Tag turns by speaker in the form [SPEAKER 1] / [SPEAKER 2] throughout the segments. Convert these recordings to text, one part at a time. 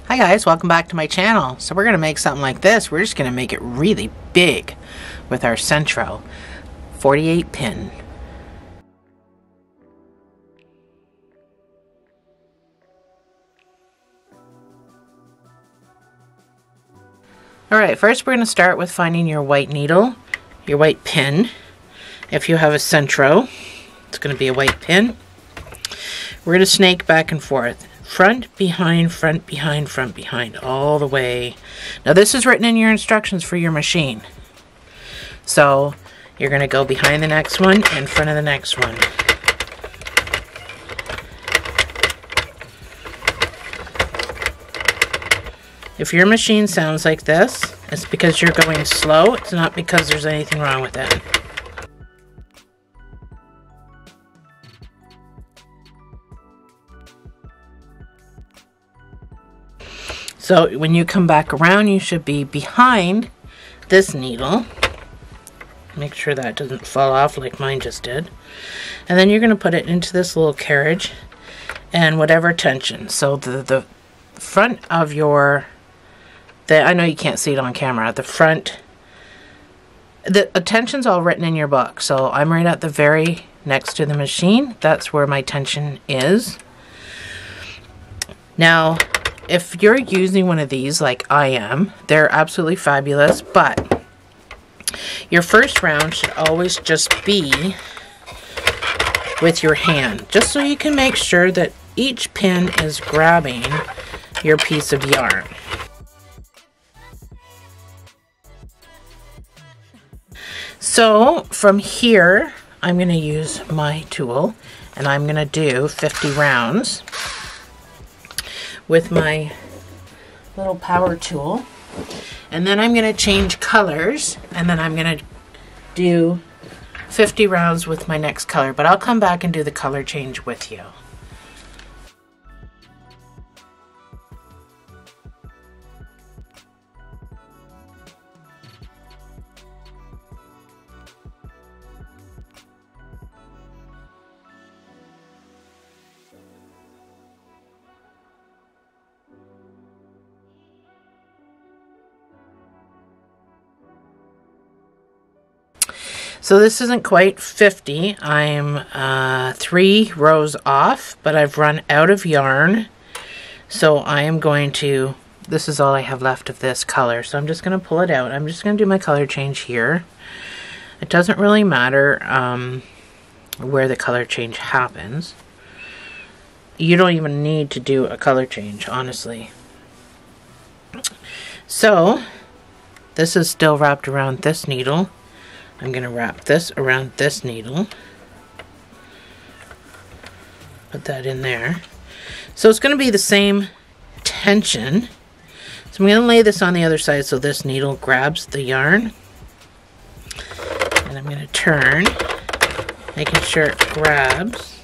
[SPEAKER 1] Hi guys, welcome back to my channel. So we're going to make something like this. We're just going to make it really big with our Sentro 48 pin. Alright, first we're going to start with finding your white needle, your white pin. If you have a Sentro, it's going to be a white pin. We're going to snake back and forth. Front, behind, front, behind, front, behind, all the way. Now this is written in your instructions for your machine. So you're going to go behind the next one, in front of the next one. If your machine sounds like this, it's because you're going slow. It's not because there's anything wrong with it. So when you come back around, you should be behind this needle. Make sure that doesn't fall off like mine just did. And then you're going to put it into this little carriage and whatever tension. So the front of your, I know you can't see it on camera, the front, the tension's all written in your book. So I'm right at the very next to the machine. That's where my tension is. Now, if you're using one of these like I am, they're absolutely fabulous, but your first round should always just be with your hand, just so you can make sure that each pin is grabbing your piece of yarn. So from here, I'm going to use my tool and I'm going to do 50 rounds with my little power tool, and then I'm going to change colors, and then I'm going to do 50 rounds with my next color, but I'll come back and do the color change with you. So this isn't quite 50. I'm 3 rows off, but I've run out of yarn. So I am going to, this is all I have left of this color. So I'm just going to pull it out. I'm just going to do my color change here. It doesn't really matter where the color change happens. You don't even need to do a color change, honestly. So this is still wrapped around this needle. I'm going to wrap this around this needle. Put that in there. So it's going to be the same tension. So I'm going to lay this on the other side so this needle grabs the yarn. And I'm going to turn, making sure it grabs.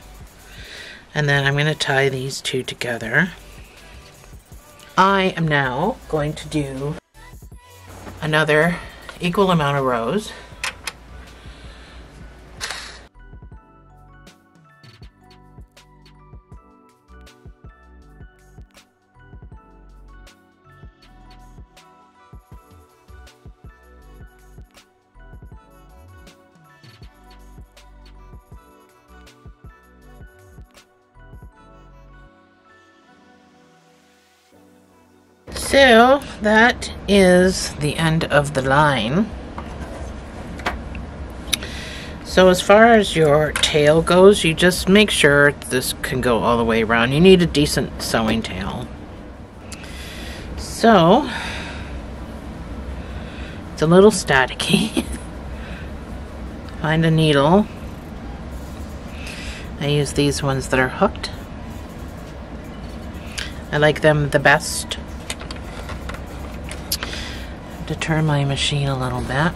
[SPEAKER 1] And then I'm going to tie these two together. I am now going to do another equal amount of rows. So that is the end of the line. So as far as your tail goes, you just make sure this can go all the way around. You need a decent sewing tail. So it's a little staticky. Find a needle. I use these ones that are hooked. I like them the best. To turn my machine a little bit.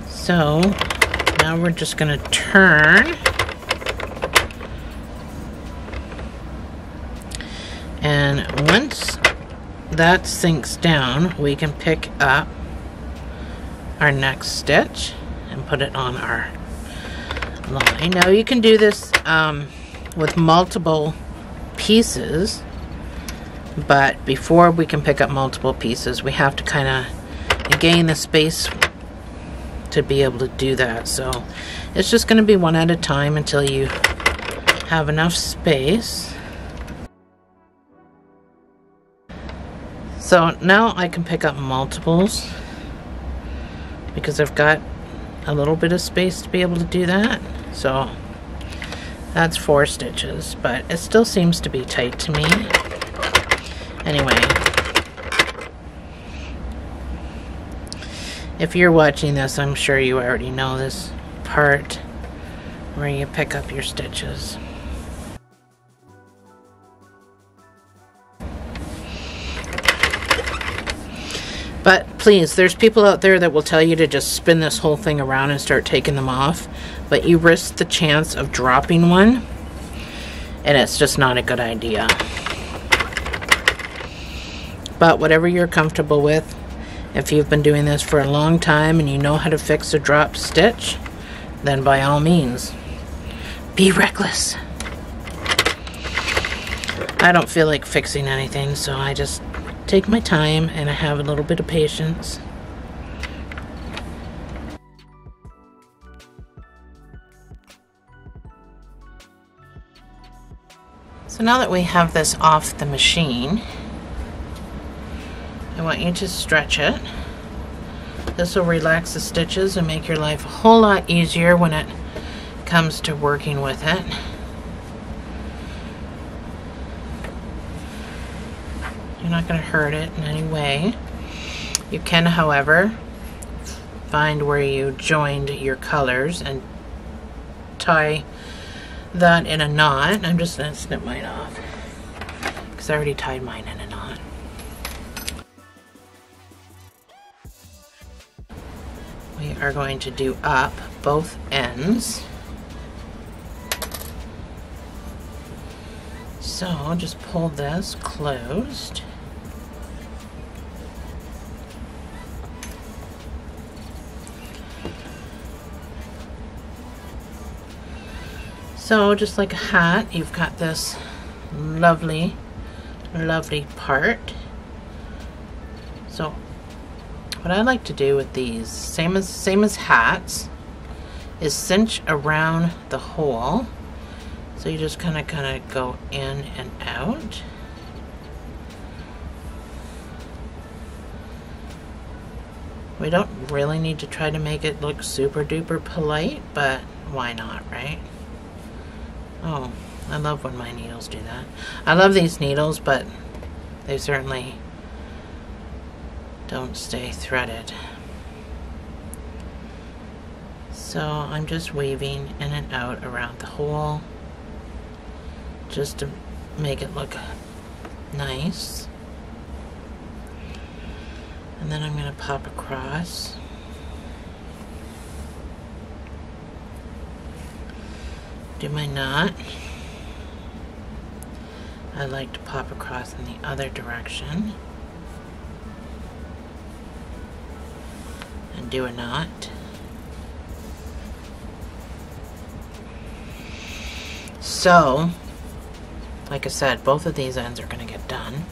[SPEAKER 1] So now we're just going to turn, and once that sinks down, we can pick up our next stitch and put it on our line. Now you can do this with multiple pieces, but before we can pick up multiple pieces, we have to kind of gain the space to be able to do that. So it's just going to be one at a time until you have enough space. So now I can pick up multiples because I've got a little bit of space to be able to do that. So that's 4 stitches, but it still seems to be tight to me. Anyway, if you're watching this, I'm sure you already know this part where you pick up your stitches. But please, there's people out there that will tell you to just spin this whole thing around and start taking them off, but you risk the chance of dropping one, and it's just not a good idea. But whatever you're comfortable with, if you've been doing this for a long time and you know how to fix a dropped stitch, then by all means, be reckless. I don't feel like fixing anything, so I just take my time and I have a little bit of patience. So now that we have this off the machine, I want you to stretch it. This will relax the stitches and make your life a whole lot easier when it comes to working with it. You're not going to hurt it in any way. You can, however, find where you joined your colors and tie that in a knot. I'm just going to snip mine off because I already tied mine in a knot. We are going to do up both ends. So just pull this closed. So just like a hat, you've got this lovely, lovely part. So what I like to do with these, same as hats, is cinch around the hole. So you just kind of go in and out. We don't really need to try to make it look super duper polite, but why not, right? Oh, I love when my needles do that. I love these needles, but they certainly don't stay threaded. So I'm just weaving in and out around the hole just to make it look nice. And then I'm going to pop across. Do my knot. I like to pop across in the other direction and do a knot. So, like I said, both of these ends are going to get done.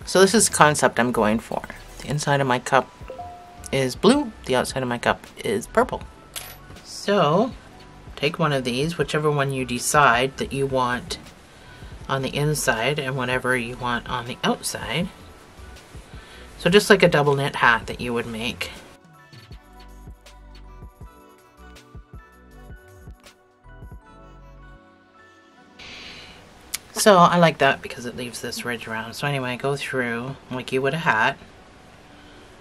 [SPEAKER 1] So this is the concept I'm going for. The inside of my cup is blue, the outside of my cup is purple. So take one of these, whichever one you decide that you want on the inside and whatever you want on the outside. So just like a double knit hat that you would make. So I like that because it leaves this ridge around. So anyway, go through like you would a hat.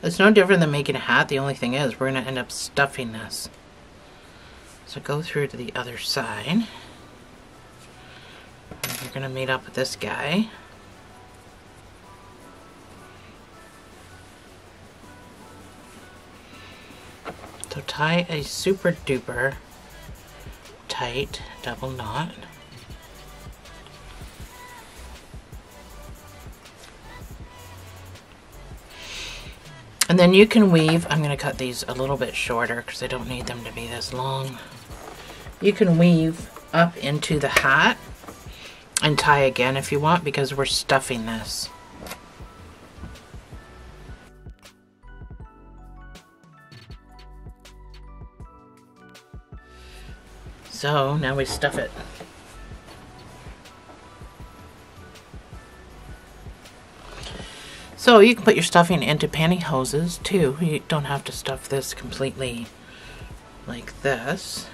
[SPEAKER 1] It's no different than making a hat. The only thing is we're going to end up stuffing this. So go through to the other side. And we're going to meet up with this guy. So tie a super duper tight double knot. And then you can weave. I'm going to cut these a little bit shorter because I don't need them to be this long. You can weave up into the hat and tie again if you want, because we're stuffing this. So now we stuff it. So you can put your stuffing into pantyhoses too. You don't have to stuff this completely like this.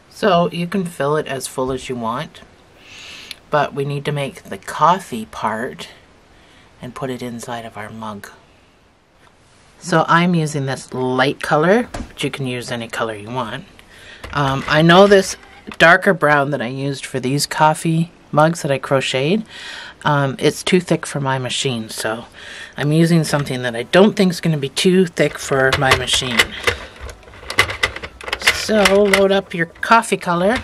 [SPEAKER 1] So you can fill it as full as you want, but we need to make the coffee part and put it inside of our mug. So I'm using this light color, but you can use any color you want. I know this darker brown that I used for these coffee mugs that I crocheted, it's too thick for my machine, so I'm using something that I don't think is going to be too thick for my machine. So load up your coffee color.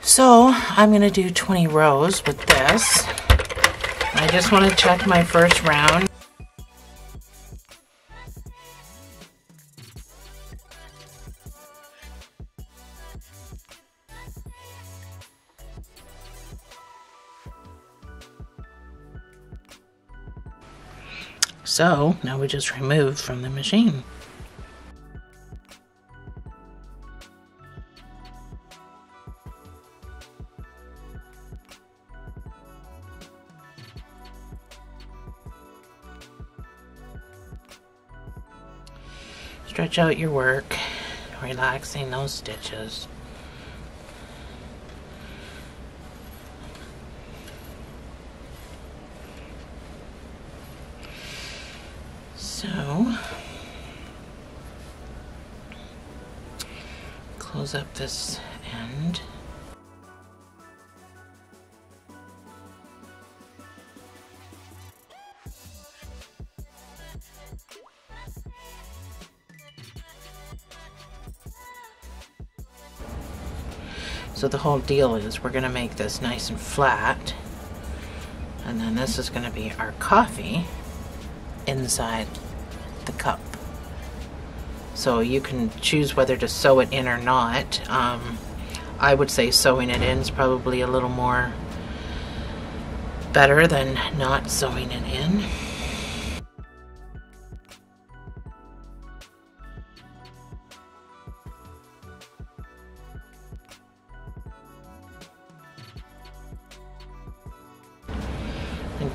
[SPEAKER 1] So I'm going to do 20 rows with this. I just want to check my first round. So now we just remove from the machine. Stretch out your work, relaxing those stitches. So, close up this end. So the whole deal is we're going to make this nice and flat, and then this is going to be our coffee inside the cup. So you can choose whether to sew it in or not. I would say sewing it in is probably a little more better than not sewing it in.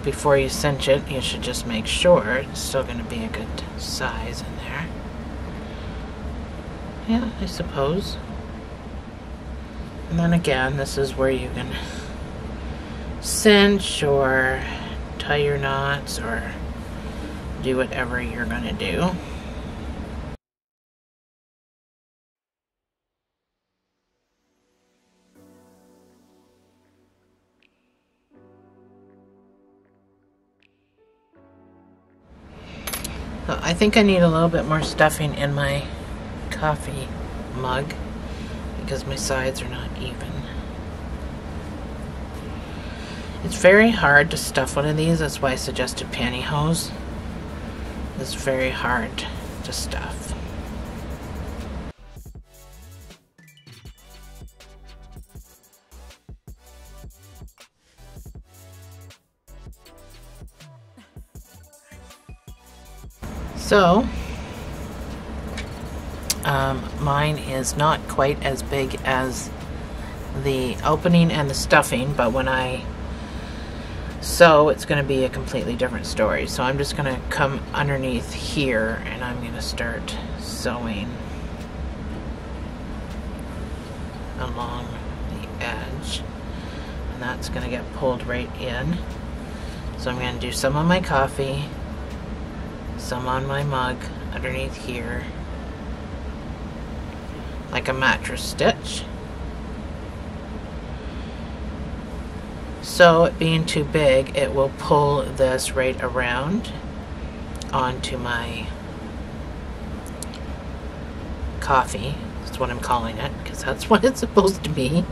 [SPEAKER 1] Before you cinch it, you should just make sure it's still going to be a good size in there. Yeah, I suppose. And then again, this is where you can cinch or tie your knots or do whatever you're going to do. So I think I need a little bit more stuffing in my coffee mug because my sides are not even. It's very hard to stuff one of these, that's why I suggested pantyhose. It's very hard to stuff. So, mine is not quite as big as the opening and the stuffing, but when I sew, it's going to be a completely different story. So I'm just going to come underneath here and I'm going to start sewing along the edge. And that's going to get pulled right in. So I'm going to do some on my coffee, some on my mug underneath here, like a mattress stitch. So it being too big, it will pull this right around onto my coffee. That's what I'm calling it, because that's what it's supposed to be.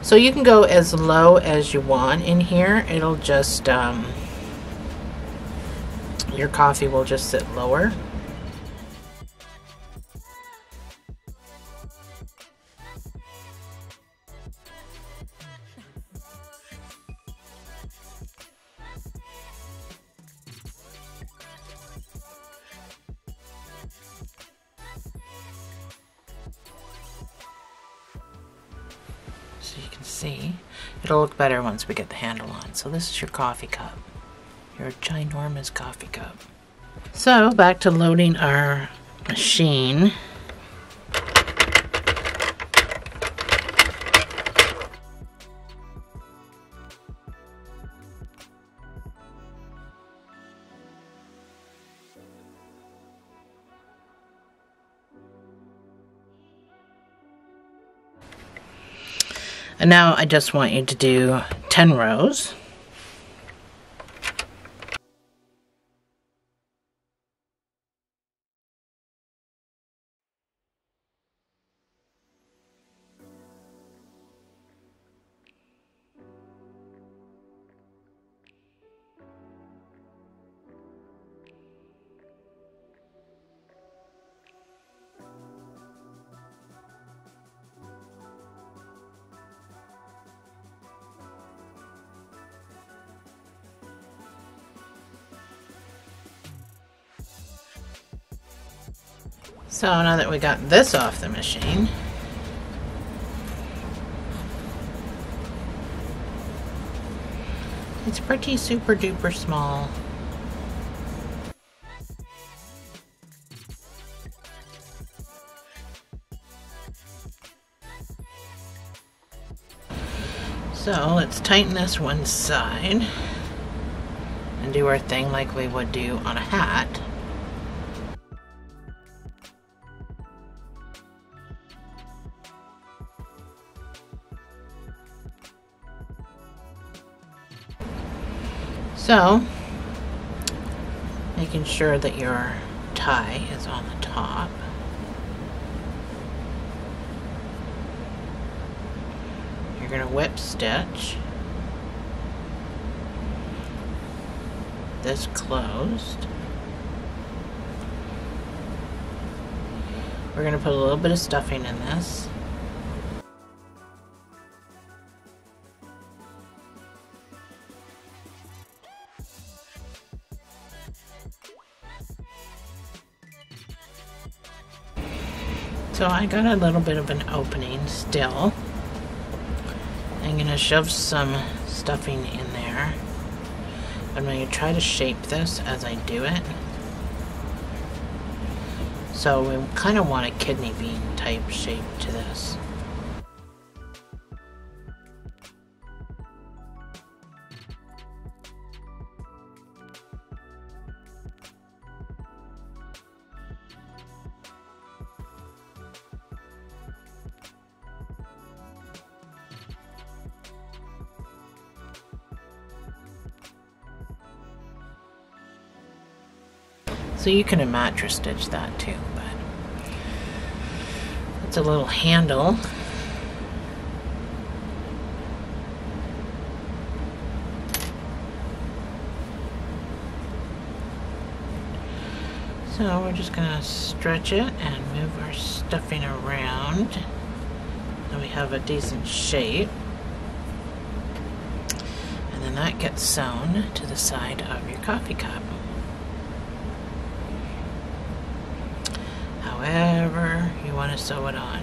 [SPEAKER 1] So you can go as low as you want in here. It'll just, your coffee will just sit lower. So you can see, it'll look better once we get the handle on. So this is your coffee cup, your ginormous coffee cup. So back to loading our machine. And now I just want you to do 10 rows. So now that we got this off the machine, it's pretty super duper small. So let's tighten this one side and do our thing like we would do on a hat. So, making sure that your tie is on the top. You're going to whip stitch this closed. We're going to put a little bit of stuffing in this. So I got a little bit of an opening still. I'm going to shove some stuffing in there. I'm going to try to shape this as I do it. So we kind of want a kidney bean type shape to this. So you can mattress stitch that too, but it's a little handle. So we're just gonna stretch it and move our stuffing around so we have a decent shape. And then that gets sewn to the side of your coffee cup. However you want to sew it on.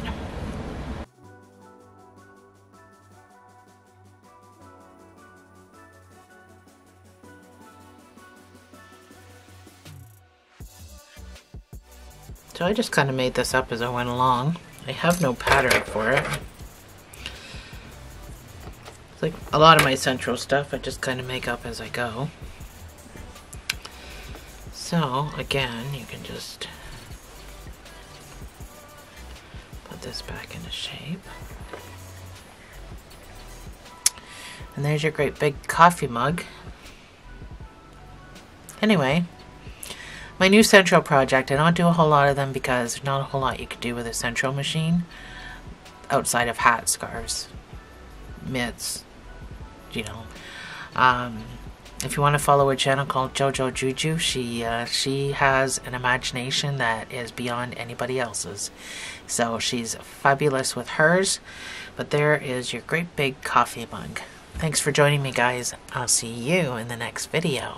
[SPEAKER 1] So I just kind of made this up as I went along. I have no pattern for it. It's like a lot of my Sentro stuff, I just kind of make up as I go. So again, you can just this back into shape. And there's your great big coffee mug. Anyway, my new Sentro project, I don't do a whole lot of them because there's not a whole lot you can do with a Sentro machine outside of hats, scarves, mitts, you know. If you want to follow her channel called Jojo Juju, she has an imagination that is beyond anybody else's. So she's fabulous with hers. But there is your great big coffee mug. Thanks for joining me, guys. I'll see you in the next video.